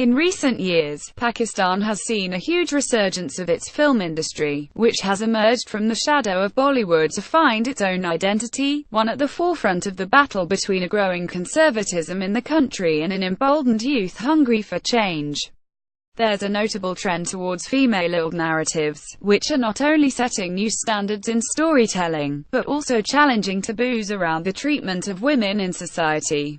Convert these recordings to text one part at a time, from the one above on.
In recent years, Pakistan has seen a huge resurgence of its film industry, which has emerged from the shadow of Bollywood to find its own identity, one at the forefront of the battle between a growing conservatism in the country and an emboldened youth hungry for change. There's a notable trend towards female-led narratives, which are not only setting new standards in storytelling, but also challenging taboos around the treatment of women in society.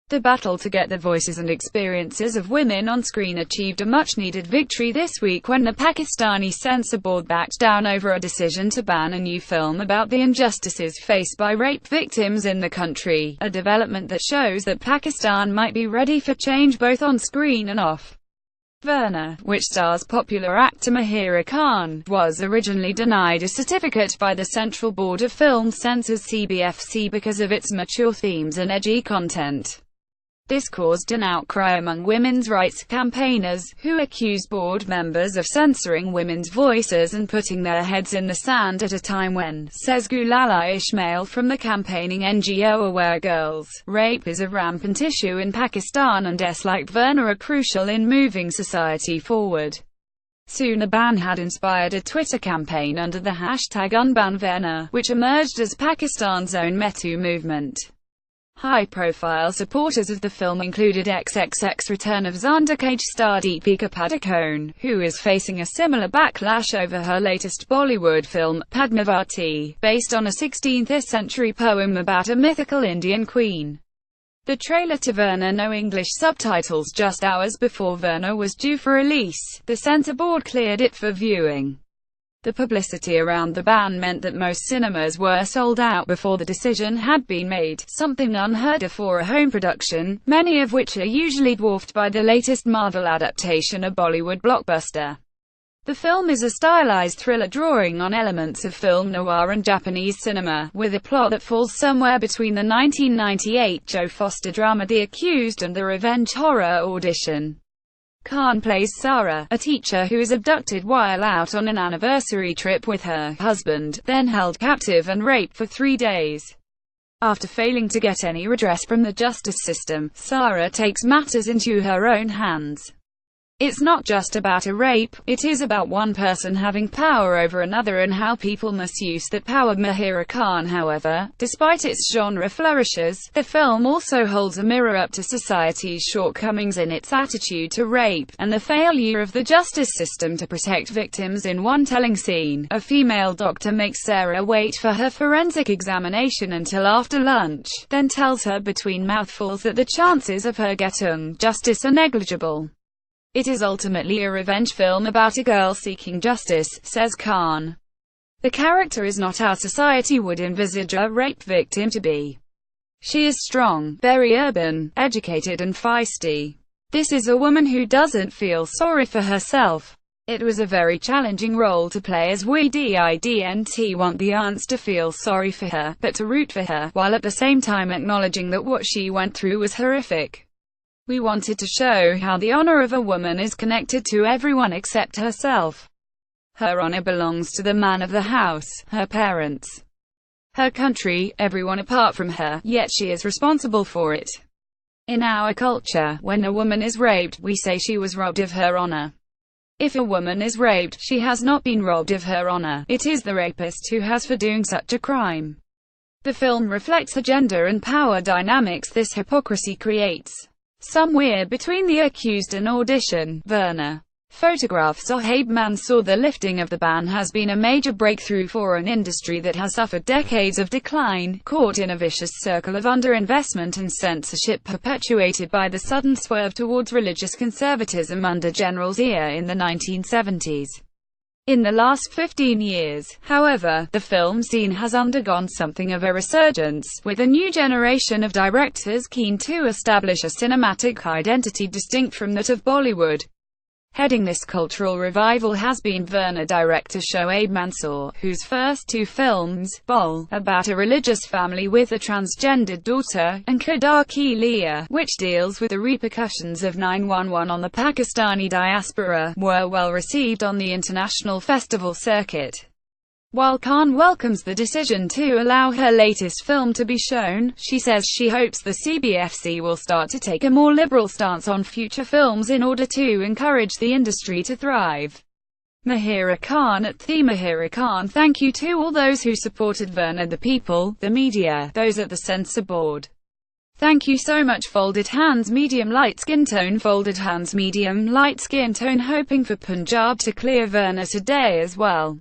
The battle to get the voices and experiences of women on screen achieved a much-needed victory this week when the Pakistani censor board backed down over a decision to ban a new film about the injustices faced by rape victims in the country, a development that shows that Pakistan might be ready for change both on screen and off. Verna, which stars popular actor Mahira Khan, was originally denied a certificate by the Central Board of Film Censors (CBFC) because of its mature themes and edgy content. This caused an outcry among women's rights campaigners, who accused board members of censoring women's voices and putting their heads in the sand at a time when, says Gulala Ismail from the campaigning NGO Aware Girls, rape is a rampant issue in Pakistan and deaths like Verna are crucial in moving society forward. Soon the ban had inspired a Twitter campaign under the hashtag #UnbanVerna, which emerged as Pakistan's own Me Too movement. High-profile supporters of the film included XXX Return of Zandakage star Deepika Padukone, who is facing a similar backlash over her latest Bollywood film, Padmavati, based on a 16th-century poem about a mythical Indian queen. The trailer to Verna, no English subtitles, just hours before Verna was due for release. The censor board cleared it for viewing. The publicity around the ban meant that most cinemas were sold out before the decision had been made, something unheard of for a home production, many of which are usually dwarfed by the latest Marvel adaptation, a Bollywood blockbuster. The film is a stylized thriller drawing on elements of film noir and Japanese cinema, with a plot that falls somewhere between the 1998 Joe Foster drama The Accused and the revenge horror Audition. Khan plays Sarah, a teacher who is abducted while out on an anniversary trip with her husband, then held captive and raped for 3 days. After failing to get any redress from the justice system, Sarah takes matters into her own hands. It's not just about a rape, it is about one person having power over another and how people misuse that power. Mahira Khan, however, despite its genre flourishes, the film also holds a mirror up to society's shortcomings in its attitude to rape, and the failure of the justice system to protect victims. In one telling scene, a female doctor makes Sarah wait for her forensic examination until after lunch, then tells her between mouthfuls that the chances of her getting justice are negligible. It is ultimately a revenge film about a girl seeking justice, says Khan. The character is not how society would envisage a rape victim to be. She is strong, very urban, educated and feisty. This is a woman who doesn't feel sorry for herself. It was a very challenging role to play, as we didn't want the audience to feel sorry for her, but to root for her, while at the same time acknowledging that what she went through was horrific. We wanted to show how the honor of a woman is connected to everyone except herself. Her honor belongs to the man of the house, her parents, her country, everyone apart from her, yet she is responsible for it. In our culture, when a woman is raped, we say she was robbed of her honor. If a woman is raped, she has not been robbed of her honor, it is the rapist who has for doing such a crime. The film reflects the gender and power dynamics this hypocrisy creates. Somewhere between The Accused and Audition, Verna. Photograph Sohaib Mansour. The lifting of the ban has been a major breakthrough for an industry that has suffered decades of decline, caught in a vicious circle of underinvestment and censorship perpetuated by the sudden swerve towards religious conservatism under General Zia in the 1970s. In the last 15 years, however, the film scene has undergone something of a resurgence, with a new generation of directors keen to establish a cinematic identity distinct from that of Bollywood. Heading this cultural revival has been Verna director Shoaib Mansour, whose first 2 films, Bol, about a religious family with a transgendered daughter, and Khuda Ki Liya, which deals with the repercussions of 9/11 on the Pakistani diaspora, were well received on the international festival circuit. While Khan welcomes the decision to allow her latest film to be shown, she says she hopes the CBFC will start to take a more liberal stance on future films in order to encourage the industry to thrive. Mahira Khan at the Mahira Khan, thank you to all those who supported Verna, the people, the media, those at the censor board. Thank you so much. Folded hands, medium light skin tone. Folded hands, medium light skin tone. Hoping for Punjab to clear Verna today as well.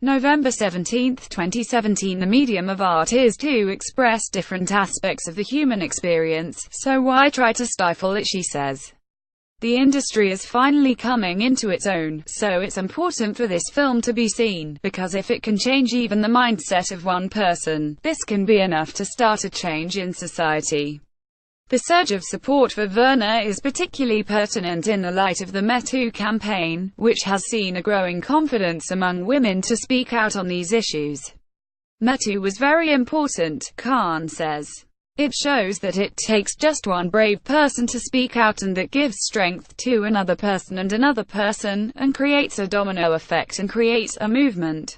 November 17, 2017. The medium of art is to express different aspects of the human experience, so why try to stifle it, she says. The industry is finally coming into its own, so it's important for this film to be seen, because if it can change even the mindset of one person, this can be enough to start a change in society. The surge of support for Verna is particularly pertinent in the light of the Me Too campaign, which has seen a growing confidence among women to speak out on these issues. Me Too was very important, Khan says. It shows that it takes just one brave person to speak out, and that gives strength to another person, and creates a domino effect and creates a movement.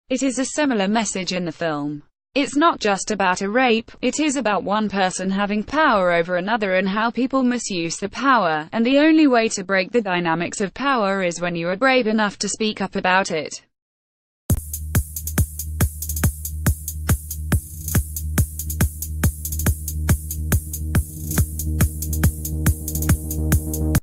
It is a similar message in the film. It's not just about a rape, it is about one person having power over another and how people misuse the power, and the only way to break the dynamics of power is when you are brave enough to speak up about it.